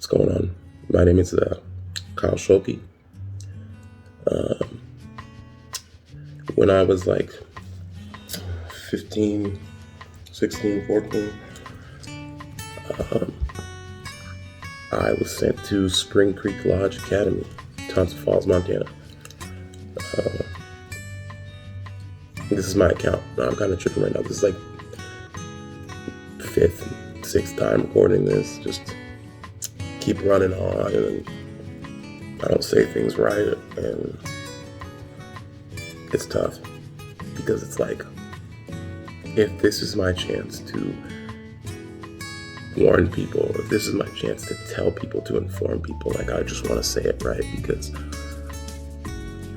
What's going on? My name is Kyle Schulke. When I was like 15, 16, 14, I was sent to Spring Creek Lodge Academy, Thompson Falls, Montana. This is my account. I'm kind of tripping right now. This is like fifth, sixth time recording this. Just keep running on, and I don't say things right, and it's tough because it's like, if this is my chance to warn people, if this is my chance to tell people, to inform people, like, I just want to say it right because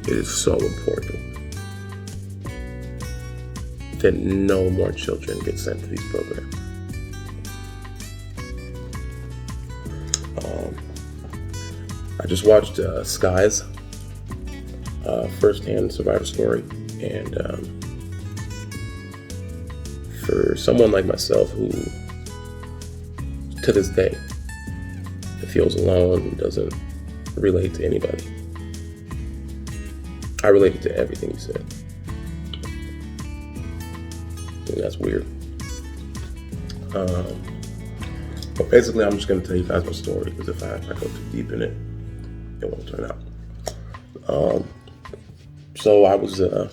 it is so important that no more children get sent to these programs. I just watched Sky's first-hand survivor story, and for someone like myself who, to this day, feels alone and doesn't relate to anybody, I related to everything he said. And that's weird. But basically, I'm just going to tell you guys my story, because if I go too deep in it, it won't turn out. So I was a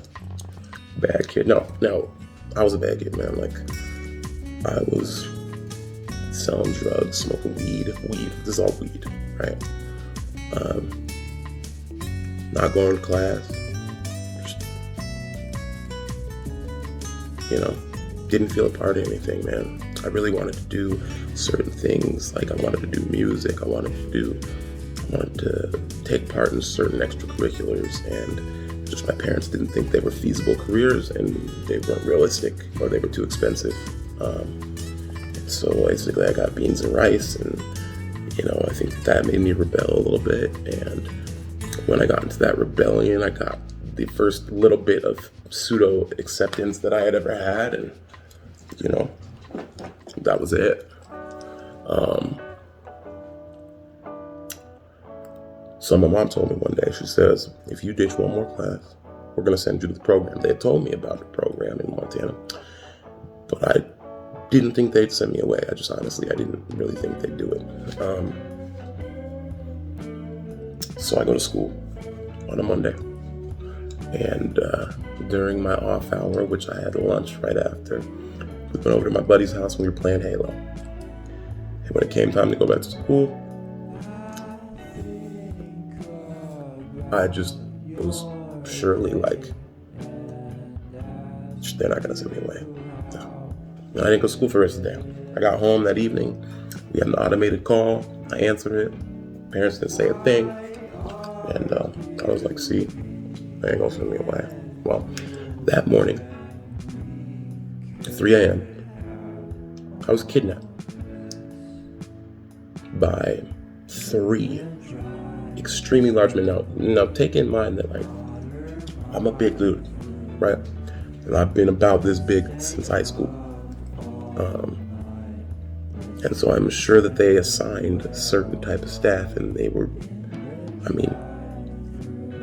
bad kid. No, I was a bad kid, man. Like, I was selling drugs, smoking weed. This is all weed, right? Not going to class. Just, didn't feel a part of anything, man. I really wanted to do certain things. Like, I wanted to do music. I wanted to take part in certain extracurriculars, and just my parents didn't think they were feasible careers, and they weren't realistic, or they were too expensive. So basically, I got beans and rice, and I think that made me rebel a little bit. And when I got into that rebellion, I got the first little bit of pseudo acceptance that I had ever had, and that was it. So my mom told me one day, she says, if you ditch one more class, we're going to send you to the program. They had told me about the program in Montana, but I didn't think they'd send me away. I didn't really think they'd do it. So I go to school on a Monday, and during my off hour, which I had lunch right after, we went over to my buddy's house and we were playing Halo. And when it came time to go back to school, I just was surely like, they're not gonna send me away. No. And I didn't go to school for the rest of the day. I got home that evening. We had an automated call. I answered it. Parents didn't say a thing. And I was like, see, they ain't gonna send me away. Well, that morning, at 3 a.m., I was kidnapped by 3 extremely large men. Now take in mind that, like, I'm a big dude, right? And I've been about this big since high school. And so I'm sure that they assigned a certain type of staff, and they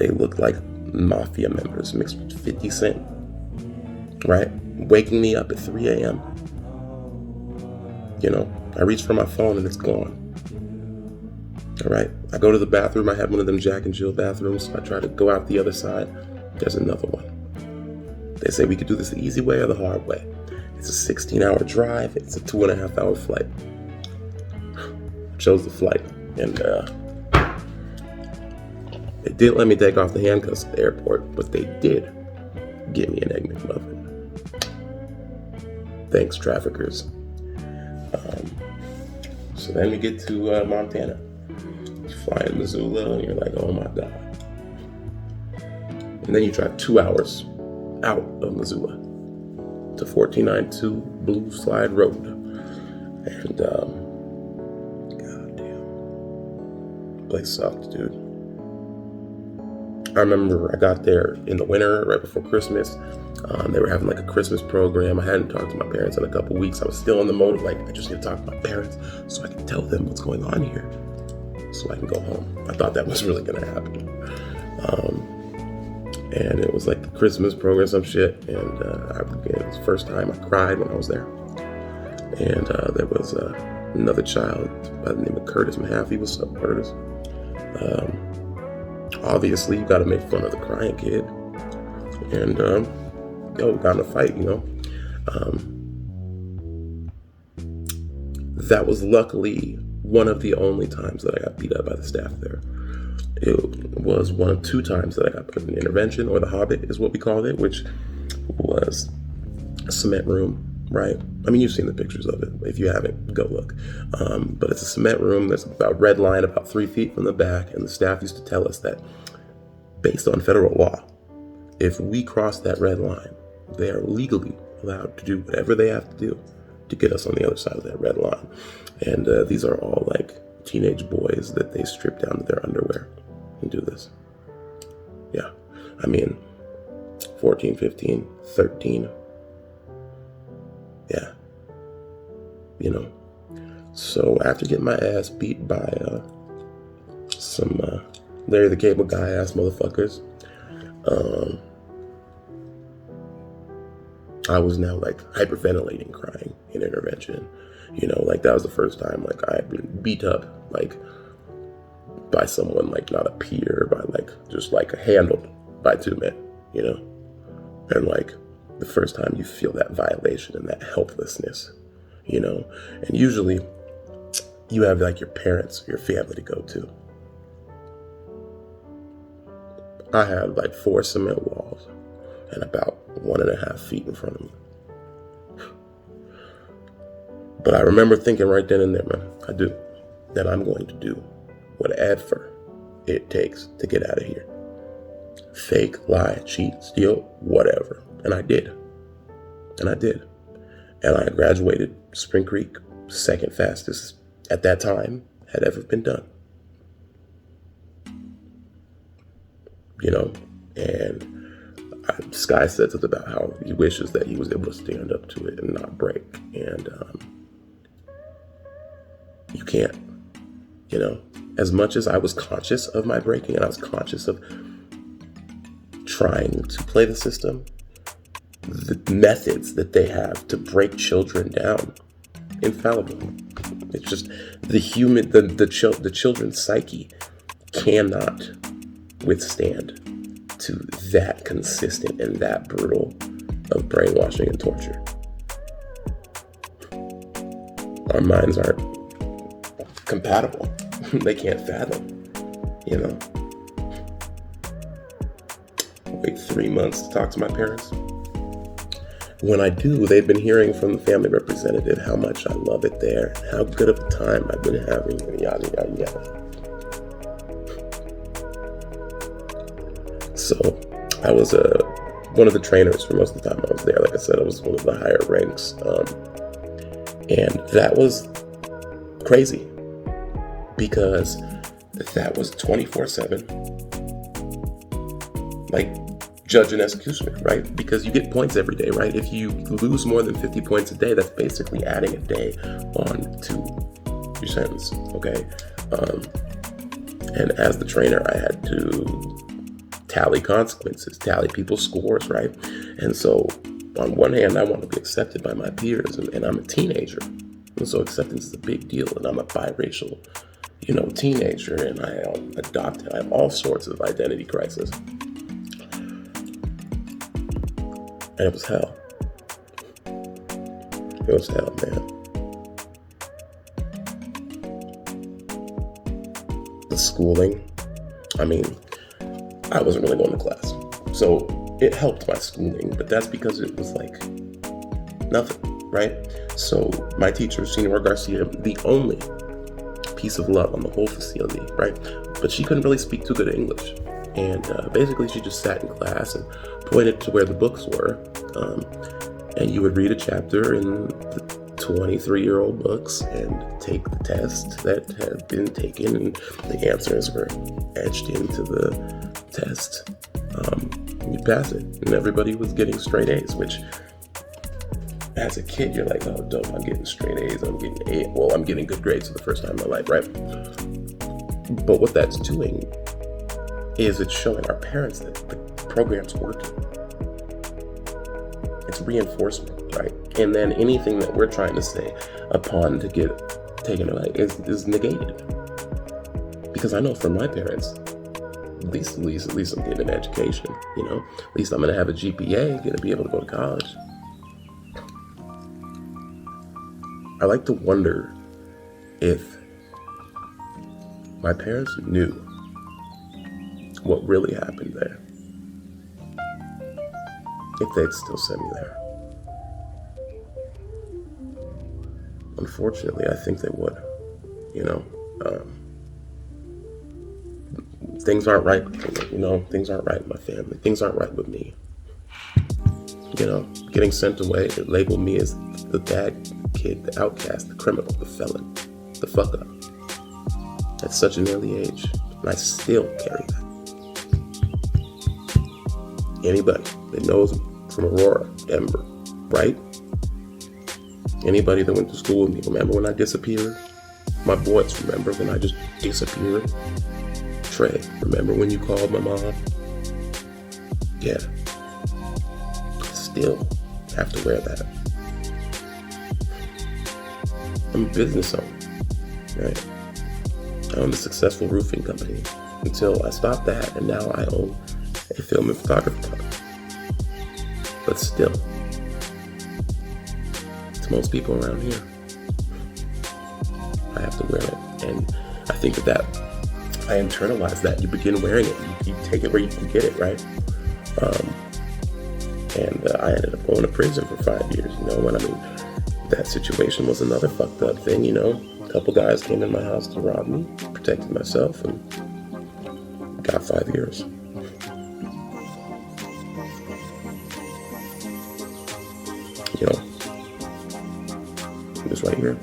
looked like mafia members mixed with 50 Cent, right? Waking me up at 3 a.m. I reach for my phone and it's gone. All right, I go to the bathroom. I had one of them Jack and Jill bathrooms. I try to go out the other side. There's another one. They say we could do this the easy way or the hard way. It's a 16-hour drive. It's a 2.5-hour flight. I chose the flight, and they didn't let me take off the handcuffs at the airport, but they did give me an Egg McMuffin. Thanks, traffickers. So then we get to Montana. Fly in Missoula, and you're like, oh my God. And then you drive 2 hours out of Missoula to 1492 Blue Slide Road. And, goddamn, the place sucked, dude. I remember I got there in the winter, right before Christmas. They were having like a Christmas program. I hadn't talked to my parents in a couple weeks. I was still in the mode of like, I just need to talk to my parents so I can tell them what's going on here. so I can go home. I thought that was really gonna happen. And it was like the Christmas program, some shit. And it was the first time I cried when I was there. And there was another child by the name of Curtis Mahaffey. What's up, Curtis? Obviously, you got to make fun of the crying kid. And we got in a fight, That was luckily one of the only times that I got beat up by the staff there. It was one of 2 times that I got put in intervention, or the Hobbit is what we called it, which was a cement room, right? I mean, you've seen the pictures of it. If you haven't, go look. But it's a cement room that's about red line, about 3 feet from the back. And the staff used to tell us that based on federal law, if we cross that red line, they are legally allowed to do whatever they have to do to get us on the other side of that red line. And these are all like teenage boys that they strip down to their underwear and do this. Yeah. I mean, 14, 15, 13. Yeah. So after getting my ass beat by some Larry the Cable Guy ass motherfuckers, I was now like hyperventilating, crying in intervention. That was the first time like I had been beat up like by someone, like not a peer, by like just like handled by 2 men, and like the first time you feel that violation and that helplessness, and usually you have like your parents, your family to go to. I had like 4 cement walls and about 1.5 feet in front of me. But I remember thinking right then and there, man, I do, that I'm going to do whatever it takes to get out of here. Fake, lie, cheat, steal, whatever. And I did. And I graduated Spring Creek, second fastest at that time had ever been done. And Sky said something about how he wishes that he was able to stand up to it and not break. And you can't, as much as I was conscious of my breaking and I was conscious of trying to play the system, the methods that they have to break children down, infallible. It's just the children's psyche cannot withstand to that consistent and that brutal of brainwashing and torture. Our minds aren't compatible. They can't fathom, Wait 3 months to talk to my parents. When I do, they've been hearing from the family representative how much I love it there, how good of a time I've been having, and yada, yada, yada. So I was one of the trainers for most of the time I was there. Like I said, I was one of the higher ranks. And that was crazy because that was 24/7, like judge and executioner, right? Because you get points every day, right? If you lose more than 50 points a day, that's basically adding a day on to your sentence, okay? And as the trainer, I had to tally consequences, tally people's scores, right? And so on one hand, I want to be accepted by my peers, and I'm a teenager. And so acceptance is a big deal, and I'm a biracial, teenager, and I am adopted. I have all sorts of identity crisis. And it was hell. It was hell, man. The schooling, I wasn't really going to class. So it helped my schooling, but that's because it was like nothing, right? So my teacher, Senora Garcia, the only piece of love on the whole facility, right? But she couldn't really speak too good English. And basically she just sat in class and pointed to where the books were. And you would read a chapter in the 23-year-old books and take the test that had been taken, and the answers were etched into the test. You pass it, and everybody was getting straight A's, which as a kid, you're like, oh, dope, I'm getting straight A's, I'm getting good grades for the first time in my life, right? But what that's doing is it's showing our parents that the program's working. It's reinforcement, right? And then anything that we're trying to say upon to get taken away is negated. Because I know from my parents, at least I'm getting an education, at least I'm gonna have a GPA, gonna be able to go to college. I like to wonder if my parents knew what really happened there, if they'd still send me there. Unfortunately, I think they would. Things aren't right. Things aren't right in my family. Things aren't right with me. Getting sent away, they label me as the bad kid, the outcast, the criminal, the felon, the fuck up. At such an early age, and I still carry that. Anybody that knows me from Aurora, Denver, right? Anybody that went to school with me, remember when I disappeared? My boys, remember when I just disappeared? Trey, remember when you called my mom? Yeah. I still have to wear that. I'm a business owner, right? I own a successful roofing company until I stopped that, and now I own a film and photography company. But still, to most people around here, I have to wear it. And I think that I internalized that. You begin wearing it. You take it where you can get it, right? And I ended up going to prison for 5 years, and that situation was another fucked up thing, A couple guys came in my house to rob me, protected myself, and got 5 years. This right here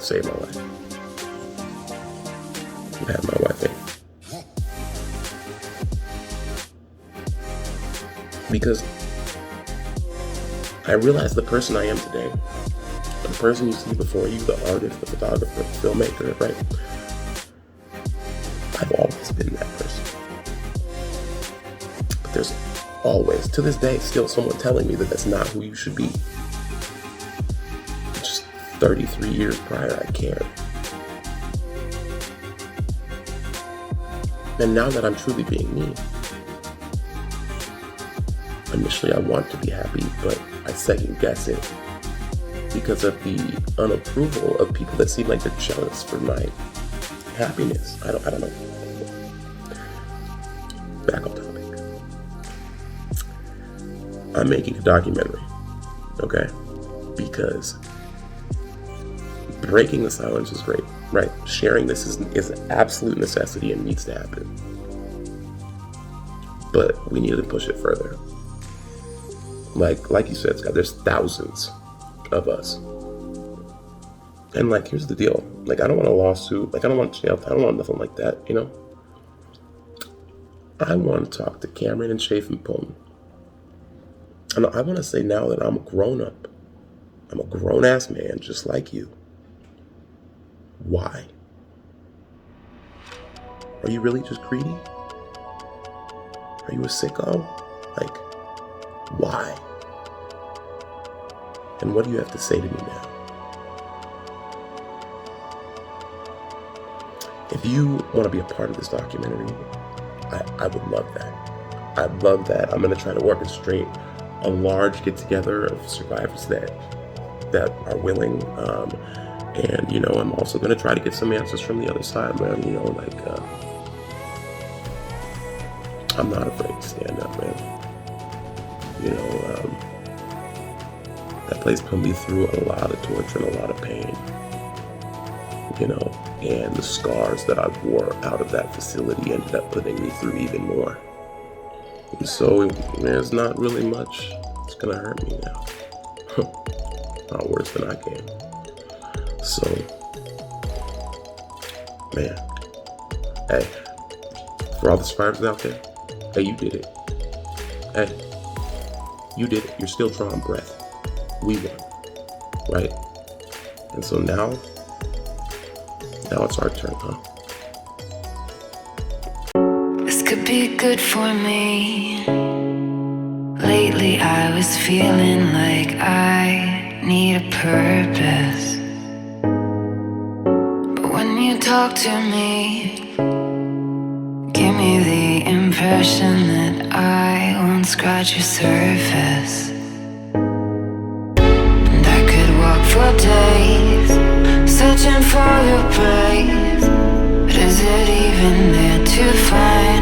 saved my life. I had my wife in. Because I realized the person I am today, the person you see before you, the artist, the photographer, the filmmaker, right? I've always been that person. But there's always, to this day, still someone telling me that that's not who you should be. Just 33 years prior, I cared. And now that I'm truly being me, initially I want to be happy, but I second guess it because of the unapproval of people that seem like they're jealous for my happiness. I don't know. Back on topic. I'm making a documentary, okay? Because breaking the silence is great, right? Sharing this is an absolute necessity and needs to happen. But we need to push it further. Like you said, Scott, there's thousands of us. And here's the deal. I don't want a lawsuit. I don't want jail time. I don't want nothing like that, I want to talk to Cameron and Chafin Pone. And I want to say now that I'm a grown up. I'm a grown ass man just like you. Why? Are you really just greedy? Are you a sicko? Why? And what do you have to say to me now? If you want to be a part of this documentary, I would love that. I'd love that. I'm going to try to orchestrate a large get-together of survivors that are willing. And, I'm also going to try to get some answers from the other side, man. I'm not afraid to stand up, man. That place put me through a lot of torture and a lot of pain, and the scars that I wore out of that facility ended up putting me through even more. And so there's not really much that's going to hurt me now. Not worse than I can. So, man, hey, for all the survivors out there, hey, you did it. Hey, you did it. You're still drawing breath. We won, right? And so now Now it's our turn, huh? This could be good for me. Lately I was feeling like I need a purpose. But when you talk to me, give me the impression that I won't scratch your surface. And I could walk for days, searching for your praise. But is it even there to find?